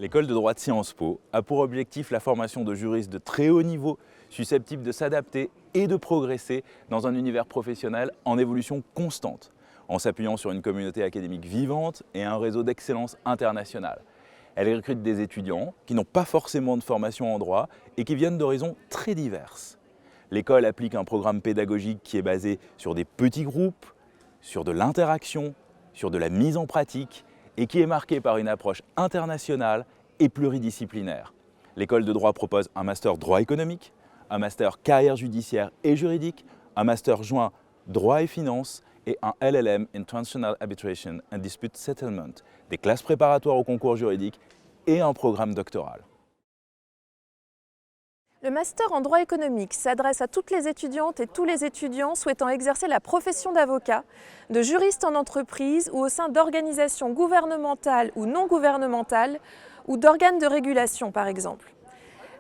L'école de droit de Sciences Po a pour objectif la formation de juristes de très haut niveau, susceptibles de s'adapter et de progresser dans un univers professionnel en évolution constante, en s'appuyant sur une communauté académique vivante et un réseau d'excellence internationale. Elle recrute des étudiants qui n'ont pas forcément de formation en droit et qui viennent d'horizons très diverses. L'école applique un programme pédagogique qui est basé sur des petits groupes, sur de l'interaction, sur de la mise en pratique et qui est marqué par une approche internationale et pluridisciplinaire. L'école de droit propose un master droit économique, un master carrière judiciaire et juridique, un master joint droit et finance et un LLM International Arbitration and Dispute Settlement, des classes préparatoires au concours juridique et un programme doctoral. Le master en droit économique s'adresse à toutes les étudiantes et tous les étudiants souhaitant exercer la profession d'avocat, de juriste en entreprise ou au sein d'organisations gouvernementales ou non gouvernementales ou d'organes de régulation par exemple.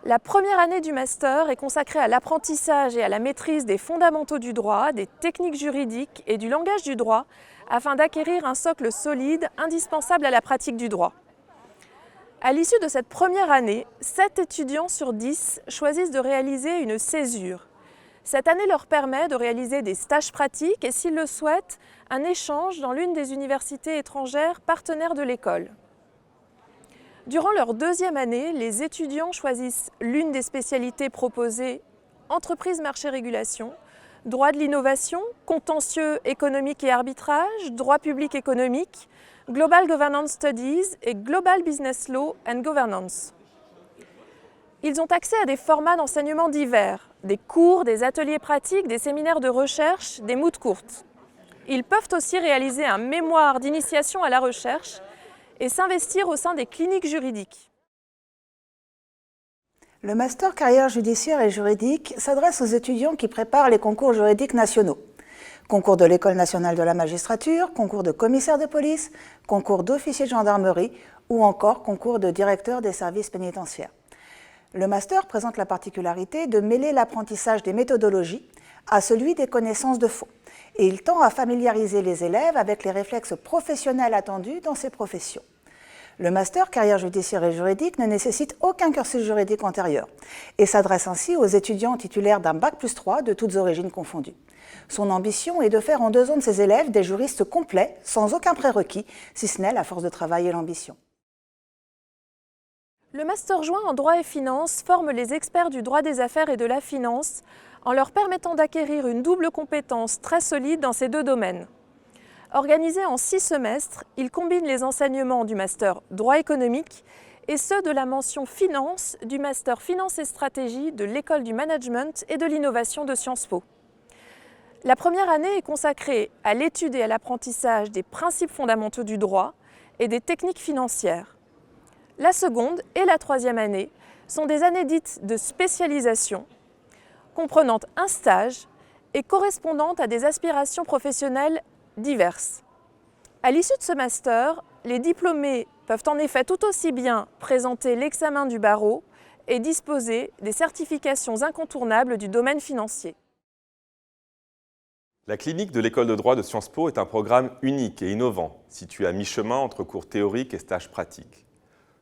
La première année du master est consacrée à l'apprentissage et à la maîtrise des fondamentaux du droit, des techniques juridiques et du langage du droit afin d'acquérir un socle solide indispensable à la pratique du droit. À l'issue de cette première année, 7 étudiants sur 10 choisissent de réaliser une césure. Cette année leur permet de réaliser des stages pratiques et, s'ils le souhaitent, un échange dans l'une des universités étrangères partenaires de l'école. Durant leur deuxième année, les étudiants choisissent l'une des spécialités proposées entreprise, marché, régulation, droit de l'innovation, contentieux économique et arbitrage, droit public économique, Global Governance Studies et Global Business Law and Governance. Ils ont accès à des formats d'enseignement divers, des cours, des ateliers pratiques, des séminaires de recherche, des moods courtes. Ils peuvent aussi réaliser un mémoire d'initiation à la recherche et s'investir au sein des cliniques juridiques. Le master carrière judiciaire et juridique s'adresse aux étudiants qui préparent les concours juridiques nationaux. Concours de l'École nationale de la magistrature, concours de commissaire de police, concours d'officier de gendarmerie ou encore concours de directeur des services pénitentiaires. Le master présente la particularité de mêler l'apprentissage des méthodologies à celui des connaissances de fond et il tend à familiariser les élèves avec les réflexes professionnels attendus dans ces professions. Le master carrière judiciaire et juridique ne nécessite aucun cursus juridique antérieur et s'adresse ainsi aux étudiants titulaires d'un Bac+3 de toutes origines confondues. Son ambition est de faire en 2 ans de ses élèves des juristes complets, sans aucun prérequis, si ce n'est la force de travail et l'ambition. Le master joint en droit et finance forme les experts du droit des affaires et de la finance en leur permettant d'acquérir une double compétence très solide dans ces 2 domaines. Organisé en 6 semestres, il combine les enseignements du master droit économique et ceux de la mention finance du master finance et stratégie de l'école du management et de l'innovation de Sciences Po. La première année est consacrée à l'étude et à l'apprentissage des principes fondamentaux du droit et des techniques financières. La seconde et la troisième année sont des années dites de spécialisation, comprenant un stage et correspondant à des aspirations professionnelles diverses. À l'issue de ce master, les diplômés peuvent en effet tout aussi bien présenter l'examen du barreau et disposer des certifications incontournables du domaine financier. La clinique de l'école de droit de Sciences Po est un programme unique et innovant, situé à mi-chemin entre cours théoriques et stages pratiques.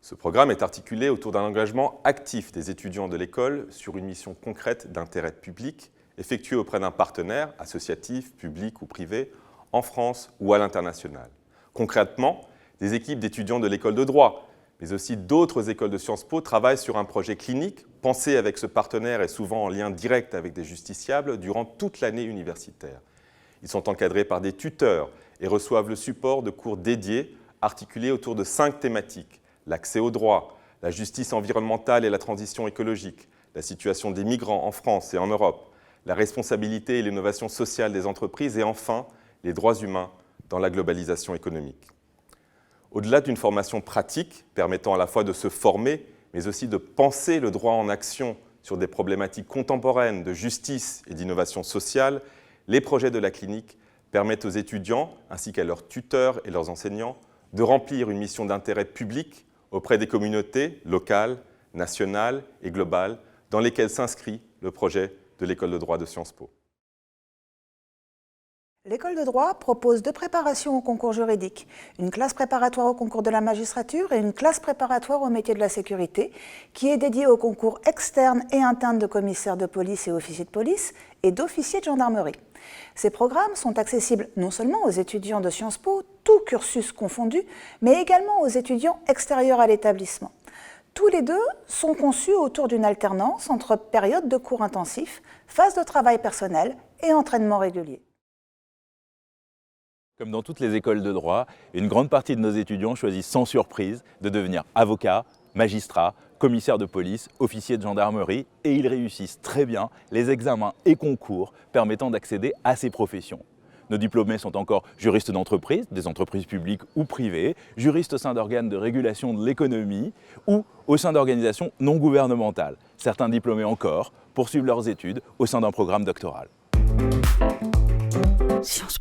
Ce programme est articulé autour d'un engagement actif des étudiants de l'école sur une mission concrète d'intérêt public, effectuée auprès d'un partenaire, associatif, public ou privé, en France ou à l'international. Concrètement, des équipes d'étudiants de l'école de droit, mais aussi d'autres écoles de Sciences Po travaillent sur un projet clinique pensé avec ce partenaire et souvent en lien direct avec des justiciables durant toute l'année universitaire. Ils sont encadrés par des tuteurs et reçoivent le support de cours dédiés articulés autour de 5 thématiques: l'accès au droit, la justice environnementale et la transition écologique, la situation des migrants en France et en Europe, la responsabilité et l'innovation sociale des entreprises et enfin, les droits humains dans la globalisation économique. Au-delà d'une formation pratique permettant à la fois de se former, mais aussi de penser le droit en action sur des problématiques contemporaines de justice et d'innovation sociale, les projets de la clinique permettent aux étudiants, ainsi qu'à leurs tuteurs et leurs enseignants, de remplir une mission d'intérêt public auprès des communautés locales, nationales et globales dans lesquelles s'inscrit le projet de l'école de droit de Sciences Po. L'école de droit propose 2 préparations au concours juridique, une classe préparatoire au concours de la magistrature et une classe préparatoire au métier de la sécurité, qui est dédiée aux concours externes et internes de commissaires de police et officiers de police et d'officiers de gendarmerie. Ces programmes sont accessibles non seulement aux étudiants de Sciences Po, tous cursus confondus, mais également aux étudiants extérieurs à l'établissement. Tous les 2 sont conçus autour d'une alternance entre période de cours intensifs, phase de travail personnel et entraînement régulier. Comme dans toutes les écoles de droit, une grande partie de nos étudiants choisissent sans surprise de devenir avocat, magistrat, commissaire de police, officier de gendarmerie et ils réussissent très bien les examens et concours permettant d'accéder à ces professions. Nos diplômés sont encore juristes d'entreprise, des entreprises publiques ou privées, juristes au sein d'organes de régulation de l'économie ou au sein d'organisations non gouvernementales. Certains diplômés encore poursuivent leurs études au sein d'un programme doctoral. Sciences